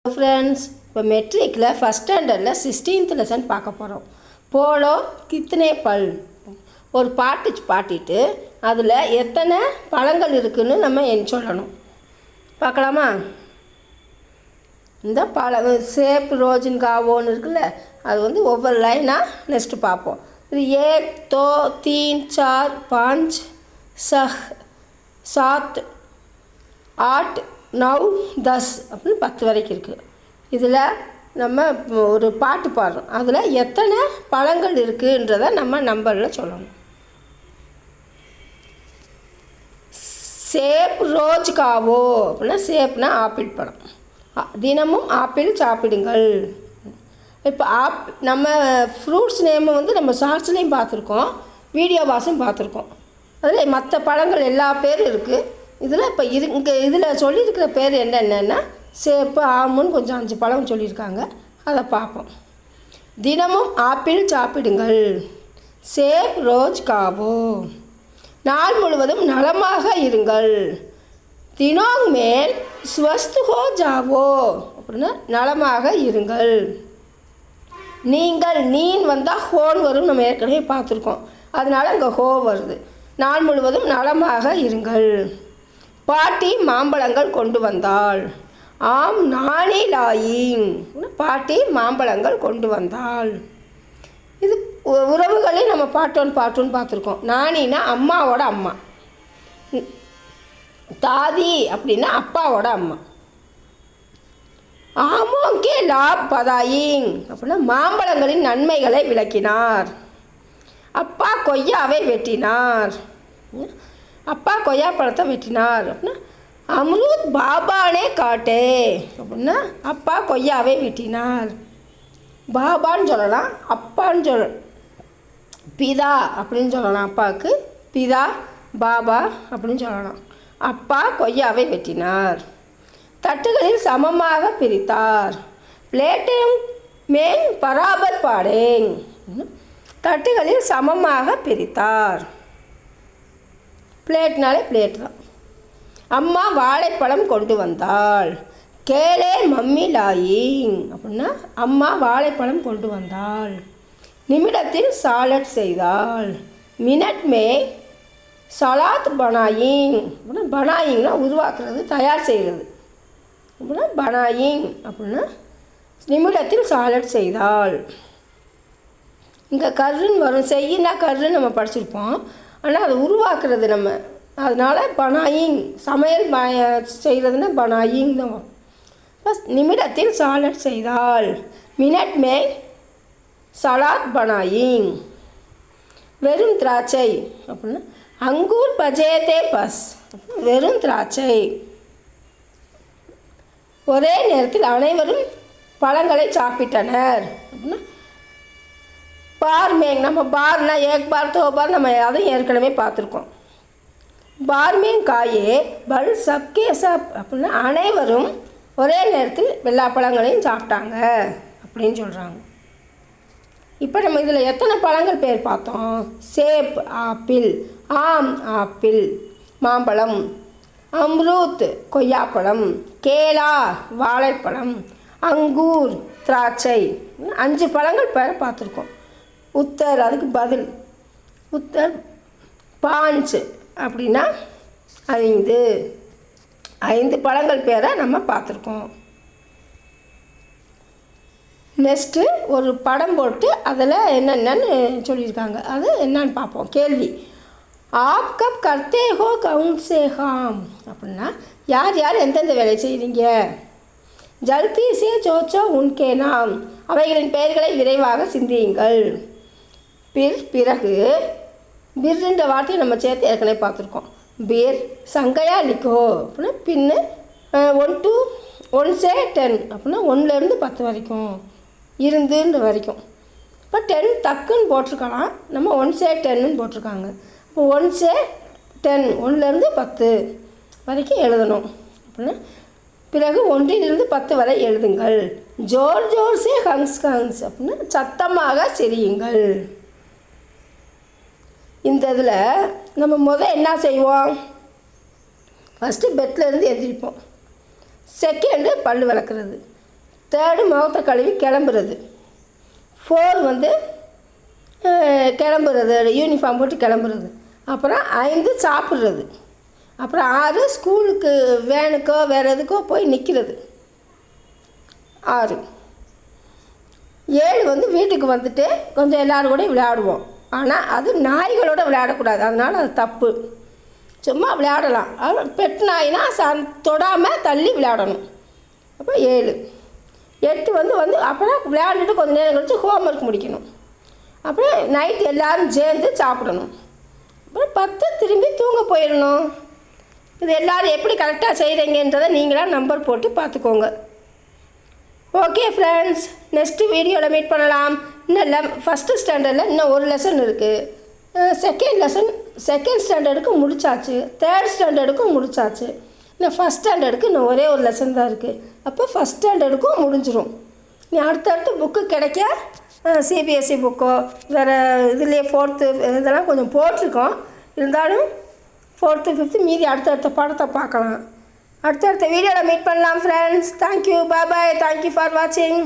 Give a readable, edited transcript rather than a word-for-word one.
Friends இப்போ மெட்ரிக்கில் first ஸ்டாண்டர்டில் 16th lesson பார்க்க போகிறோம். போலோ கித்தனை பல் ஒரு பாட்டு பாட்டிட்டு அதில் எத்தனை பழங்கள் இருக்குதுன்னு நம்ம சொல்லணும். பார்க்கலாமா? இந்த சேப் ரோஜின் காவோன்னு இருக்குல்ல, அது ஒவ்வொரு லைனாக நெக்ஸ்ட்டு பார்ப்போம். இது 1 2 3 4 5 6 7 8 9 10 அப்படின்னு 10 வரைக்கும் இருக்குது. இதில் நம்ம ஒரு பாட்டு பாடுறோம், அதில் எத்தனை பழங்கள் இருக்குன்றதை நம்ம நம்பரில் சொல்லணும். சேப் ரோஜ் காவோ அப்படின்னா சேப்னா ஆப்பிள் பழம். தினமும் ஆப்பிள் சாப்பிடுங்கள். இப்போ நம்ம ஃப்ரூட்ஸ் நேம் நம்ம ஷார்ட்ஸ்லேயும் பார்த்துருக்கோம், வீடியோ வாசும் பார்த்துருக்கோம். அதில் மற்ற பழங்கள் எல்லா பேரும் இருக்குது. இதில் இப்போ இங்கே இதில் சொல்லியிருக்கிற பேர் என்னென்னா சேப்பு ஆமுன்னு கொஞ்சம் 5 பழம் சொல்லியிருக்காங்க, அதை பார்ப்போம். தினமும் ஆப்பிள் சாப்பிடுங்கள். சேப் ரோஜ் காவோ. நாள் முழுவதும் நலமாக இருங்கள். தினோங் மேல் ஸ்வஸ்த் ஹோ ஜாவோ அப்படின்னா நலமாக இருங்கள். நீங்கள் நீன் வந்தால் ஹோன் வரும், நம்ம ஏற்கனவே பார்த்துருக்கோம், அதனால் இங்கே ஹோ வருது. நாள் முழுவதும் நலமாக இருங்கள். பாட்டி மாம்பழங்கள் கொண்டு வந்தாள். ஆம் நானே லாயிங். பாட்டி மாம்பழங்கள் கொண்டு வந்தாள். இது உறவுகளே நம்ம பாட்டோன்னு பார்த்துருக்கோம். நானின்னா அம்மாவோட அம்மா, தாதி அப்படின்னா அப்பாவோட அம்மா. ஆமோங்கே லாப் பதாயிங் அப்படின்னா மாம்பழங்களின் நன்மைகளை விளக்கினார். அப்பா கொய்யாவை வெட்டினார். அப்பா கொய்யா பழத்தை வெட்டினார் அப்படின்னா அம்ரூத் பாபானே காட்டே அப்படின்னா அப்பா கொய்யாவை வெட்டினார். பாபான்னு சொல்லலாம், அப்பான்னு சொல்லலாம், பிதா அப்படின்னு சொல்லலாம். அப்பாவுக்கு பிதா பாபா அப்படின்னு சொல்லலாம். அப்பா கொய்யாவை வெட்டினார். தட்டுகளில் சமமாக பிரித்தார். பிளேட்டையும் மேங் பராபர் பாடேங். தட்டுகளில் சமமாக பிரித்தார். பிளேட்னாலே பிளேட் தான். அம்மா வாழைப்பழம் கொண்டு வந்தாள். கேளே மம்மி லாயிங் அப்படின்னா அம்மா வாழைப்பழம் கொண்டு வந்தாள். நிமிடத்தில் சாலட் செய்தாள். மினட் மே சலாத் பனாயிங் அப்படின்னா பனாயிங்னா உருவாக்குறது, தயார் செய்கிறது அப்படின்னா பனாயிங் அப்படின்னா நிமிடத்தில் சாலட் செய்தாள். இங்கே கருன்னு வரும், செய்யினா கருன்னு நம்ம படிச்சிருப்போம், ஆனால் அது உருவாக்குறது நம்ம, அதனால் பனாயிங் சமையல் செய்கிறதுனா பனாயிங் தான் வரும். ஃபஸ்ட் நிமிடத்தில் சாலட் செய்தால். மினட் மே சலாத் பனாயிங். வெறும் திராட்சை அப்படின்னா அங்கூர் பஜேதே பஸ் வெறும் திராட்சை. ஒரே நேரத்தில் அனைவரும் பழங்களை சாப்பிட்டனர் அப்படின்னா பார் மேங். நம்ம பார்னா ஏக் பார் தோ பார் நம்ம அதையும் ஏற்கனவே பார்த்துருக்கோம். பார்மேங் காயே பல் சப்கே சப் அப்படின்னா அனைவரும் ஒரே நேரத்தில் எல்லா பழங்களையும் சாப்பிட்டாங்க அப்படின்னு சொல்கிறாங்க. இப்போ நம்ம இதில் எத்தனை பழங்கள் பேர் பார்த்தோம்? சேப் ஆப்பிள், ஆம் ஆப்பிள் மாம்பழம், அம்ரூத் கொய்யாப்பழம், கேலா வாழைப்பழம், அங்கூர் திராட்சை, 5 பழங்கள் பேரை பார்த்துருக்கோம். உத்தர் அதுக்கு பதில் உத்தர். பாஞ்ச் அப்படின்னா 5 பழங்கள் பேரை நம்ம பார்த்துருக்கோம். நெக்ஸ்ட்டு ஒரு படம் போட்டு அதில் என்னென்னு சொல்லியிருக்காங்க, அது என்னன்னு பார்ப்போம். கேள்வி. ஆப் கப் கர்த்தே ஹோ கவுன் சே ஹாம் அப்படின்னா யார் யார் எந்தெந்த வேலை செய்கிறீங்க? ஜல்தி சே சோச்சோ உன்கே நாம் அவைகளின் பெயர்களை விரைவாக சிந்தியுங்கள். பிறகு பிர்ன்ற வார்த்தையை நம்ம சேர்த்து ஏற்கனவே பார்த்துருக்கோம். பிர் சங்கையா லிக்கோ அப்படின்னா பின்னு 1 to 1 से 10 அப்படின்னா 1லேருந்து 10 வரைக்கும் இருந்துன்ற வரைக்கும். இப்போ 10 தக்குன்னு போட்டிருக்கலாம், நம்ம 1 से 10ன்னு போட்டிருக்காங்க. இப்போ 1 से 10 1லேருந்து 10 வரைக்கும் எழுதணும் அப்படின்னா பிறகு 1லிருந்து 10 வரை எழுதுங்கள். ஜோர் ஜோர் சே ஹங்ஸ் ஹங்ஸ் அப்படின்னா சத்தமாக சிரியுங்கள். இந்த இதில் நம்ம என்ன செய்வோம்? ஃபஸ்ட்டு பெட்லேருந்து எழுந்திரிப்போம். செகண்டு பல் விளக்குறது. 3 முகத்தை கழுவி கிளம்புறது. 4 வந்து கிளம்புறது, யூனிஃபார்ம் போட்டு கிளம்புறது. அப்புறம் 5 சாப்பிட்றது. அப்புறம் 6 ஸ்கூலுக்கு வேனுக்கோ வேறு எதுக்கோ போய் நிற்கிறது. 6. 7 வந்து வீட்டுக்கு வந்துட்டு கொஞ்சம் எல்லோரும் கூட விளையாடுவோம். ஆனால் அது நாய்களோட விளையாடக்கூடாது, அதனால் அது தப்பு. சும்மா விளையாடலாம். பெட் நாய்னா தொடாமல் தள்ளி விளையாடணும். அப்போ 7. 8 வந்து அப்புறம் விளையாண்டுட்டு கொஞ்சம் நேரம் கழித்து ஹோம்ஒர்க் முடிக்கணும். அப்புறம் நைட்டு எல்லோரும் சேர்ந்து சாப்பிடணும். அப்புறம் 10 திரும்பி தூங்க போயிடணும். இது எல்லோரும் எப்படி கரெக்டாக செய்கிறீங்கன்றதை நீங்களாக நம்பர் போட்டு பார்த்துக்கோங்க. ஓகே ஃப்ரெண்ட்ஸ், நெக்ஸ்ட்டு வீடியோவில் மீட் பண்ணலாம். இன்னும் ஃபஸ்ட்டு ஸ்டாண்டர்டில் இன்னும் ஒரு லெசன் இருக்குது. செகண்ட் ஸ்டாண்டர்டுக்கு முடிச்சாச்சு, 3rd ஸ்டாண்டர்டுக்கும் முடிச்சாச்சு. இன்னும் ஃபஸ்ட் ஸ்டாண்டர்டுக்கு இன்னும் ஒரே ஒரு லெசன் தான் இருக்குது. அப்போ ஃபஸ்ட் ஸ்டாண்டர்டுக்கும் முடிஞ்சிடும். நீ அடுத்தடுத்து புக்கு கிடைக்க சிபிஎஸ்சி புக்கோ வேறு இதுலேயே 4th இதெல்லாம் கொஞ்சம் போட்டிருக்கோம். இருந்தாலும் 4th 5th மீதி அடுத்தடுத்த பாடத்தை பார்க்கலாம். அடுத்தடுத்த வீடியோவில் மீட் பண்ணலாம் friends. Thank you, bye bye, thank you for வாட்சிங்.